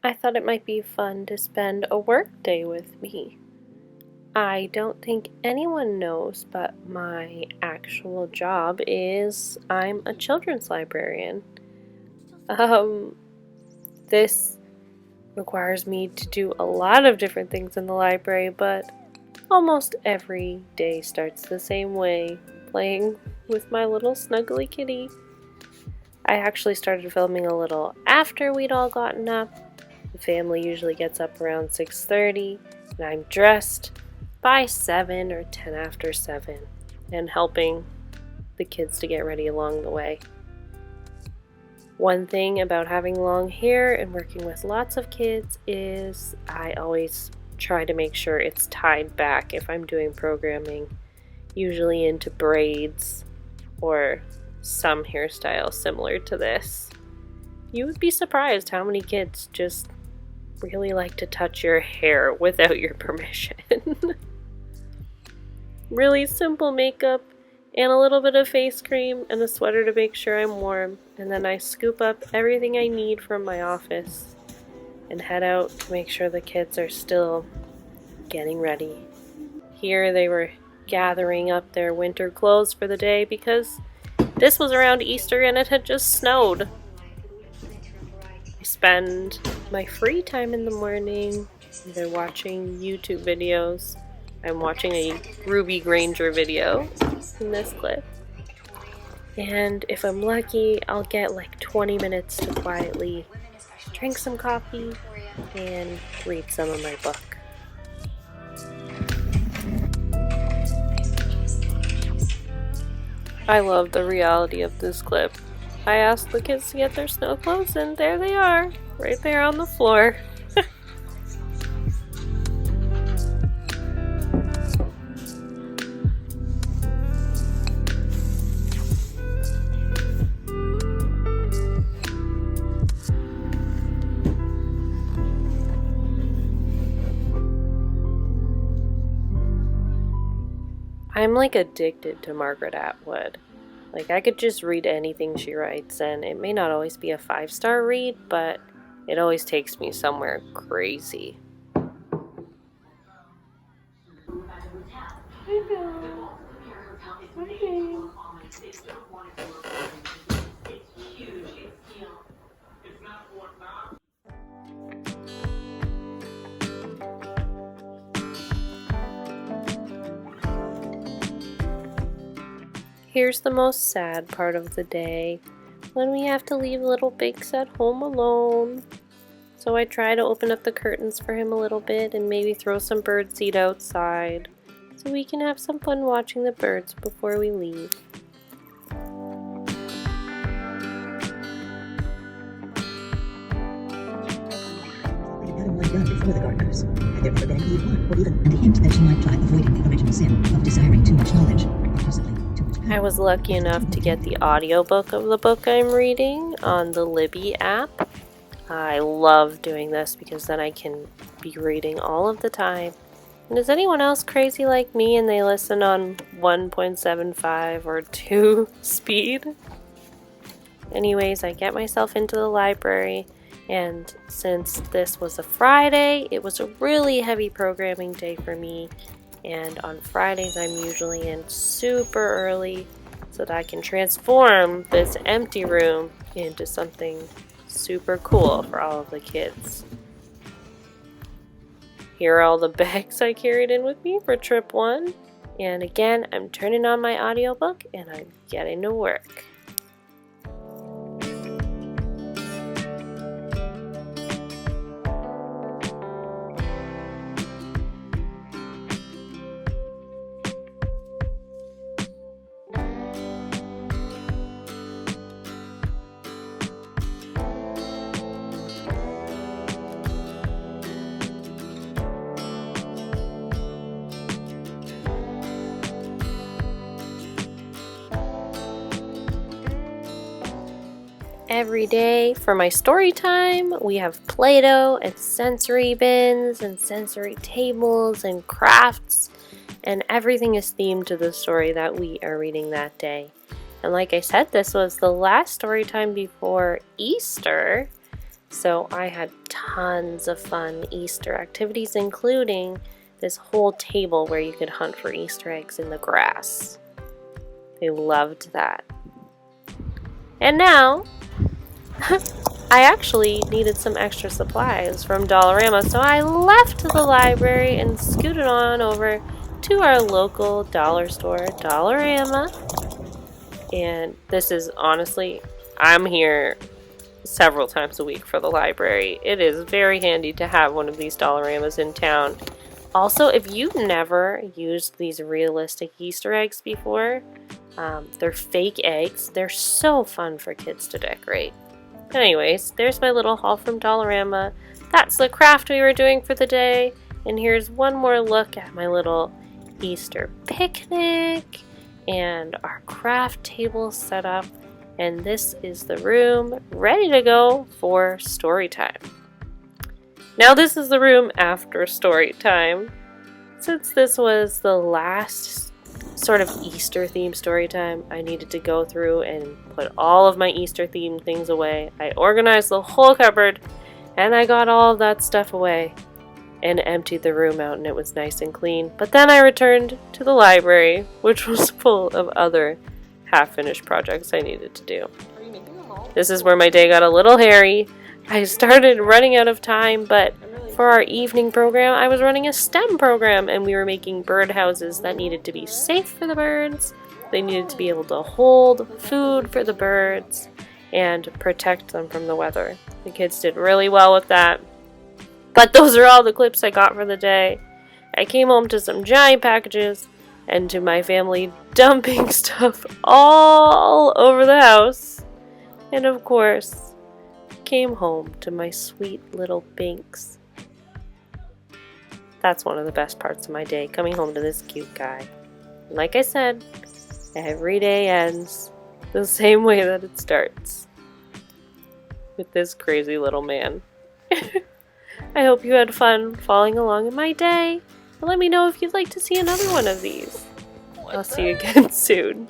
I thought it might be fun to spend a work day with me. I don't think anyone knows, but my actual job is I'm a children's librarian. Um, this requires me to do a lot of different things in the library, but almost every day starts the same way, playing with my little snuggly kitty. I actually started filming a little after we'd all gotten up. The family usually gets up around 6:30, and I'm dressed by 7 or 10 after 7 and helping the kids to get ready along the way. One thing about having long hair and working with lots of kids is I always try to make sure it's tied back if I'm doing programming, usually into braids or some hairstyle similar to this. You would be surprised how many kids just really like to touch your hair without your permission. Really simple makeup and a little bit of face cream and a sweater to make sure I'm warm, and then I scoop up everything I need from my office and head out to make sure the kids are still getting ready. Here they were gathering up their winter clothes for the day because this was around Easter and it had just snowed. I spend my free time in the morning either watching YouTube videos. I'm watching a Ruby Granger video in this clip. And if I'm lucky, I'll get like 20 minutes to quietly drink some coffee and read some of my book. I love the reality of this clip. I asked the kids to get their snow clothes and there they are, right there on the floor. I'm like addicted to Margaret Atwood. Like I could just read anything she writes, and it may not always be a 5-star read, but it always takes me somewhere crazy. Here's the most sad part of the day, when we have to leave little Biggs at home alone. So I try to open up the curtains for him a little bit and maybe throw some birdseed outside so we can have some fun watching the birds before we leave. Done before the gardeners. Had there ever been any one, or even a hint that she might try avoiding the original sin of desiring too much knowledge, or possibly too much power? I was lucky enough to get the audiobook of the book I'm reading on the Libby app. I love doing this because then I can be reading all of the time. And is anyone else crazy like me and they listen on 1.75 or 2 speed? Anyways, I get myself into the library, and since this was a Friday, it was a really heavy programming day for me. And on Fridays, I'm usually in super early so that I can transform this empty room into something super cool for all of the kids. Here are all the bags I carried in with me for trip 1. And again, I'm turning on my audiobook and I'm getting to work. Every day for my story time, we have Play-Doh and sensory bins and sensory tables and crafts, and everything is themed to the story that we are reading that day. And like I said, this was the last story time before Easter, So I had tons of fun Easter activities, including this whole table where you could hunt for Easter eggs in the grass. They loved that. And now, I actually needed some extra supplies from Dollarama, so I left the library and scooted on over to our local dollar store, Dollarama. And this is honestly, I'm here several times a week for the library. It is very handy to have one of these Dollaramas in town. Also, if you've never used these realistic Easter eggs before, they're fake eggs. They're so fun for kids to decorate. Anyways, there's my little haul from Dollarama. That's the craft we were doing for the day. And here's one more look at my little Easter picnic and our craft table set up. And this is the room ready to go for story time. Now this is the room after story time. Since this was the last sort of Easter themed story time, I needed to go through and put all of my Easter themed things away. I organized the whole cupboard and I got all of that stuff away and emptied the room out, and it was nice and clean. But then I returned to the library, which was full of other half-finished projects I needed to do. This is where my day got a little hairy. I started running out of time, but for our evening program, I was running a STEM program, and we were making birdhouses that needed to be safe for the birds. They needed to be able to hold food for the birds and protect them from the weather. The kids did really well with that. But those are all the clips I got for the day. I came home to some giant packages and to my family dumping stuff all over the house. And of course, came home to my sweet little Binks. That's one of the best parts of my day, coming home to this cute guy. And like I said, every day ends the same way that it starts, with this crazy little man. I hope you had fun following along in my day. And let me know if you'd like to see another one of these. I'll see you again soon.